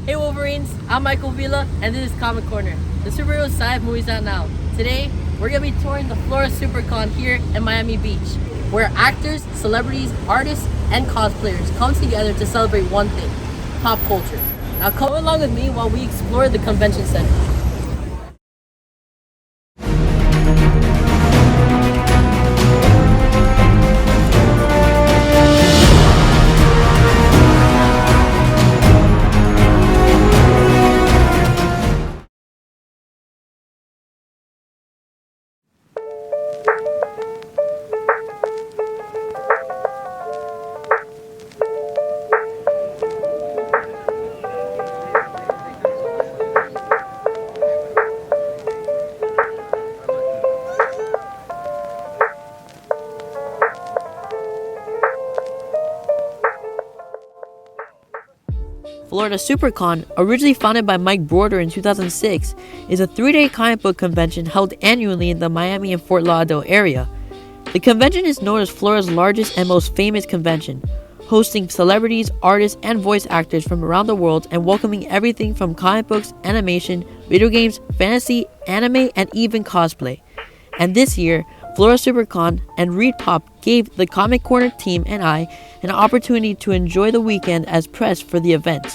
Hey Wolverines, I'm Michael Villa, and this is Comic Corner, the superhero side of movies out now. Today, we're going to be touring the Florida Supercon here in Miami Beach, where actors, celebrities, artists, and cosplayers come together to celebrate one thing, pop culture. Now come along with me while we explore the convention center. Florida Supercon, originally founded by Mike Broder in 2006, is a 3-day comic book convention held annually in the Miami and Fort Lauderdale area. The convention is known as Florida's largest and most famous convention, hosting celebrities, artists, and voice actors from around the world and welcoming everything from comic books, animation, video games, fantasy, anime, and even cosplay. And this year, Florida Supercon and Reed Pop gave the Comic Corner team and I an opportunity to enjoy the weekend as press for the event.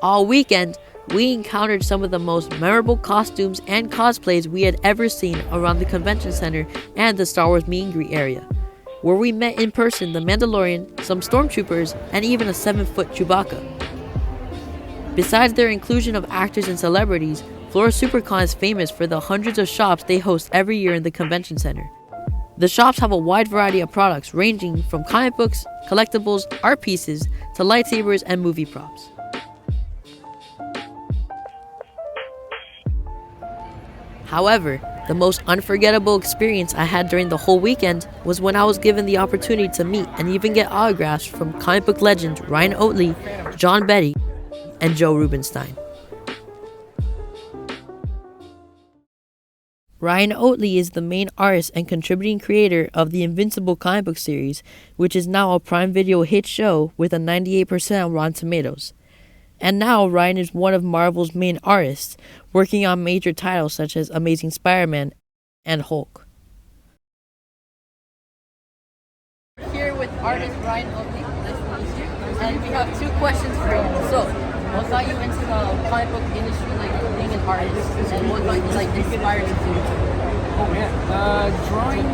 All weekend, we encountered some of the most memorable costumes and cosplays we had ever seen around the convention center and the Star Wars meet and greet area, where we met in person the Mandalorian, some stormtroopers, and even a 7-foot Chewbacca. Besides their inclusion of actors and celebrities, Florida Supercon is famous for the hundreds of shops they host every year in the convention center. The shops have a wide variety of products ranging from comic books, collectibles, art pieces, to lightsabers and movie props. However, the most unforgettable experience I had during the whole weekend was when I was given the opportunity to meet and even get autographs from comic book legends Ryan Oley, John Betty, and Joe Rubinstein. Ryan Oley is the main artist and contributing creator of the Invincible comic book series, which is now a Prime Video hit show with a 98% on Rotten Tomatoes. And now Ryan is one of Marvel's main artists, working on major titles such as Amazing Spider-Man and Hulk. Here with artist Ryan Oley, nice to meet you. And we have 2 questions for you. So, what got you into the comic book industry, like being an artist, and what got you inspired you to? Oh man, drawing.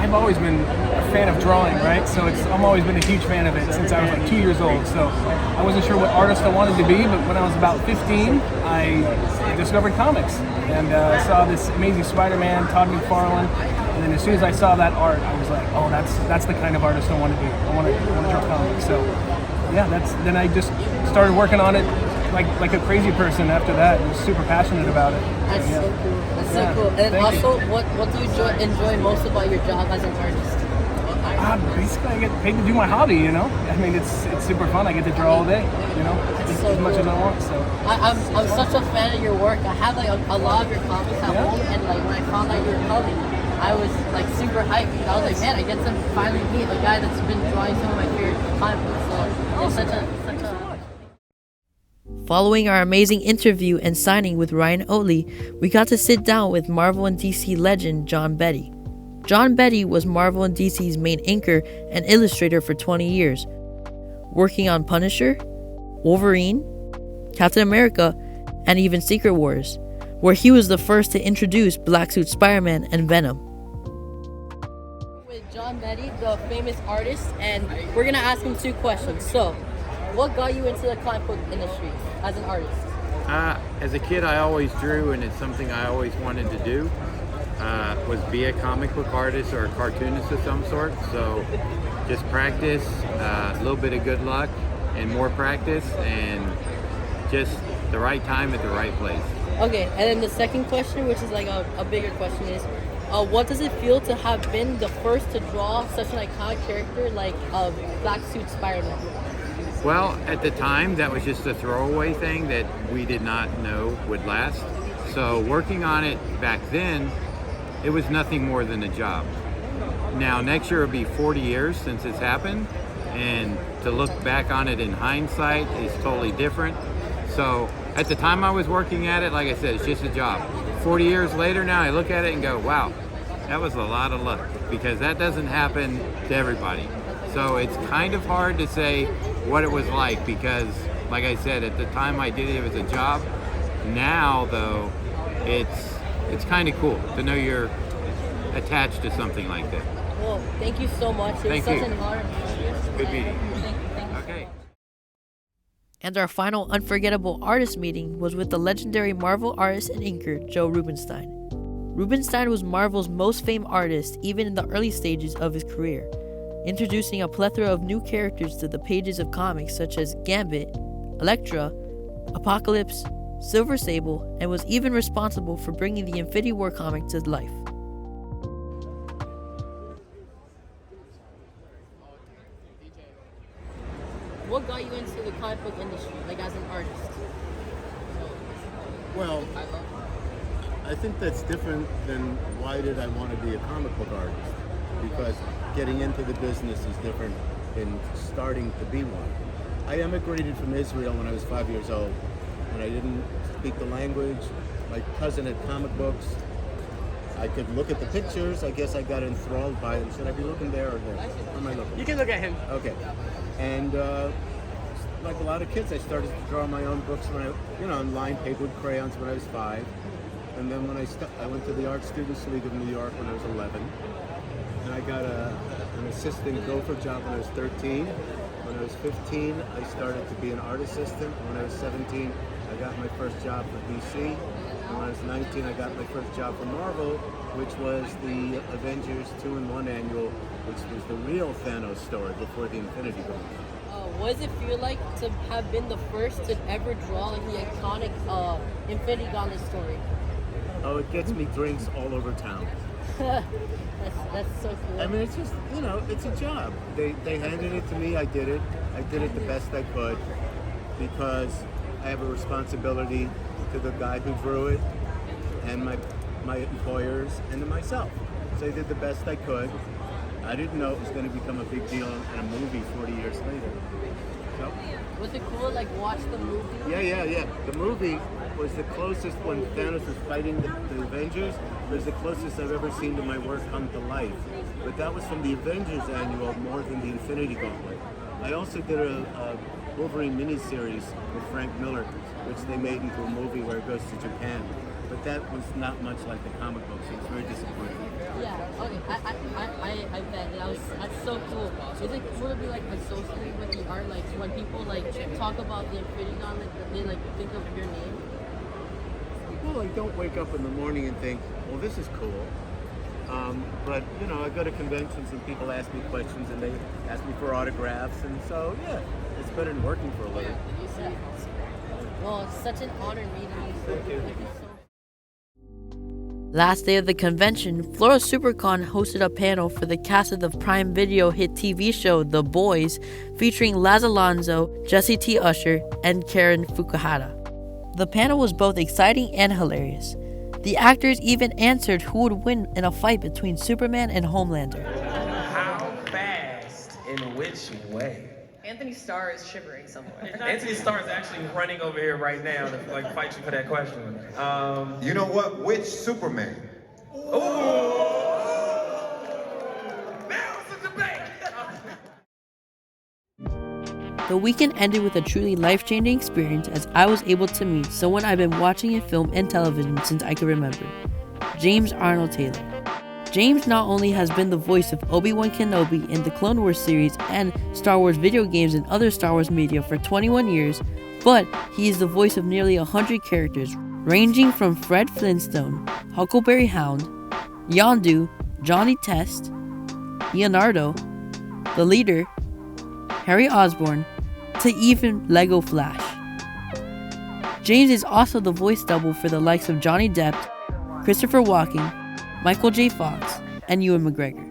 I've always been a fan of drawing, right? So I've always been a huge fan of it since I was like 2 years old. So I wasn't sure what artist I wanted to be, but when I was about 15, I discovered comics and saw this Amazing Spider-Man, Todd McFarlane, and then as soon as I saw that art, I was like, oh, that's the kind of artist I want to be. I want to draw comics. So yeah, then I just started working on it like a crazy person after that. I was super passionate about it. That's so cool. That's so cool. And also, what do you enjoy most about your job as an artist? Basically, I get paid to do my hobby, you know? I mean, it's super fun. I get to draw all day, you know? As much as I want, so. I'm such a fan of your work. I have a lot of your comics at home, and when I found out you were coming, I was super hyped. I was like, man, I get to finally meet a guy that's been drawing some of my favorite comic books. So it's such a Following our amazing interview and signing with Ryan Oley, we got to sit down with Marvel and DC legend John Betty. John Betty was Marvel and DC's main inker and illustrator for 20 years, working on Punisher, Wolverine, Captain America, and even Secret Wars, where he was the first to introduce Black Suit Spider-Man and Venom. With John Betty, the famous artist, and we're going to ask him 2 questions. So, what got you into the comic book industry as an artist? As a kid, I always drew, and it's something I always wanted to do, was be a comic book artist or a cartoonist of some sort. So just practice, a little bit of good luck, and more practice, and just the right time at the right place. Okay, and then the second question, which is a bigger question, is what does it feel to have been the first to draw such an iconic character like Black Suit Spider-Man? Well, at the time, that was just a throwaway thing that we did not know would last. So working on it back then, it was nothing more than a job. Now, next year will be 40 years since it's happened, and to look back on it in hindsight is totally different. So at the time I was working at it, like I said, it's just a job. 40 years later now, I look at it and go, wow, that was a lot of luck, because that doesn't happen to everybody. So it's kind of hard to say what it was like, because like I said, at the time I did it, it was a job. Now though, it's kind of cool to know you're attached to something like that. Well, thank you so much. It was such an honor. Good meeting. Thank you. Okay. And our final unforgettable artist meeting was with the legendary Marvel artist and inker Joe Rubinstein. Rubinstein was Marvel's most famed artist even in the early stages of his career, introducing a plethora of new characters to the pages of comics such as Gambit, Elektra, Apocalypse, Silver Sable, and was even responsible for bringing the Infinity War comic to life. What got you into the comic book industry, like as an artist? Well, I think that's different than why did I want to be a comic book artist, because getting into the business is different than starting to be one. I emigrated from Israel when I was 5 years old, and I didn't speak the language. My cousin had comic books. I could look at the pictures. I guess I got enthralled by them. Should I be looking there or there? Where am I looking? You can look at him. Okay. And like a lot of kids, I started to draw my own books when on lined paper with crayons when I was 5. And then when I went to the Art Students League of New York when I was 11. And I got an assistant gopher job when I was 13. When I was 15, I started to be an art assistant. When I was 17, I got my first job for DC. And when I was 19, I got my first job for Marvel, which was the Avengers 2-in-1 annual, which was the real Thanos story before the Infinity Gauntlet. What does it feel like to have been the first to ever draw like the iconic Infinity Gauntlet story? Oh, it gets me drinks all over town. That's so cool. I mean, it's just, it's a job. They handed it to me, I did it. I did it the best I could, because I have a responsibility to the guy who drew it, and my employers, and to myself. So I did the best I could. I didn't know it was going to become a big deal in a movie 40 years later. So, was it cool, like, watch the movie? Yeah. The movie was the closest, when Thanos was fighting the Avengers, it was the closest I've ever seen to my work come to life. But that was from the Avengers annual more than the Infinity Gauntlet. I also did a Wolverine miniseries with Frank Miller, which they made into a movie where it goes to Japan. But that was not much like the comic books. It was very disappointing. Yeah, okay. I bet. That's so cool. Is it cool to be like associated with the art? Like when people like talk about the Infinity Gauntlet, they like think of your name? Well, I don't wake up in the morning and think, well, this is cool. But, I go to conventions and people ask me questions and they ask me for autographs. And so, yeah, it's better than working for a living. Yeah. Well, it's such an honor meeting you. Thank you. Last day of the convention, Florida Supercon hosted a panel for the cast of the Prime Video hit TV show The Boys, featuring Laz Alonso, Jesse T. Usher, and Karen Fukuhara. The panel was both exciting and hilarious. The actors even answered who would win in a fight between Superman and Homelander. How fast? In which way? Anthony Starr is shivering somewhere. Anthony Starr is actually running over here right now to fight you for that question. You know what? Which Superman? Now it's a debate. The weekend ended with a truly life-changing experience as I was able to meet someone I've been watching in film and television since I can remember, James Arnold Taylor. James not only has been the voice of Obi-Wan Kenobi in the Clone Wars series and Star Wars video games and other Star Wars media for 21 years, but he is the voice of nearly 100 characters, ranging from Fred Flintstone, Huckleberry Hound, Yondu, Johnny Test, Leonardo, The Leader, Harry Osborn, to even Lego Flash. James is also the voice double for the likes of Johnny Depp, Christopher Walken, Michael J. Fox, and Ewan McGregor.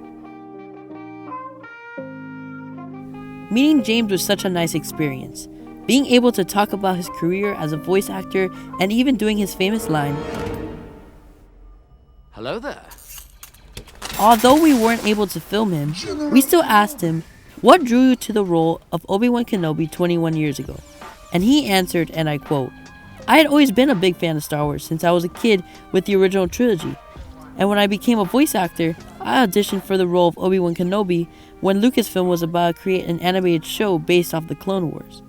Meeting James was such a nice experience. Being able to talk about his career as a voice actor and even doing his famous line, Hello there. although we weren't able to film him, we still asked him, what drew you to the role of Obi-Wan Kenobi 21 years ago? And he answered, and I quote, I had always been a big fan of Star Wars since I was a kid with the original trilogy. And when I became a voice actor, I auditioned for the role of Obi-Wan Kenobi when Lucasfilm was about to create an animated show based off the Clone Wars.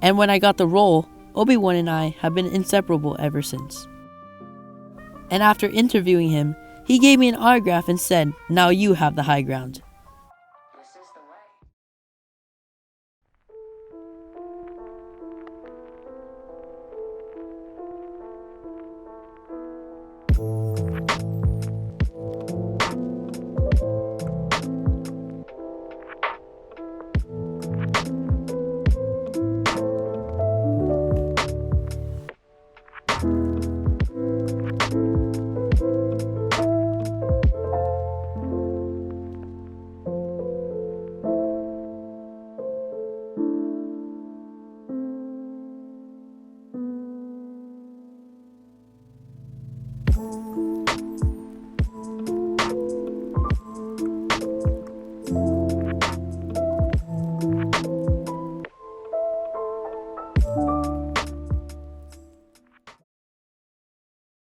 And when I got the role, Obi-Wan and I have been inseparable ever since. And after interviewing him, he gave me an autograph and said, now you have the high ground.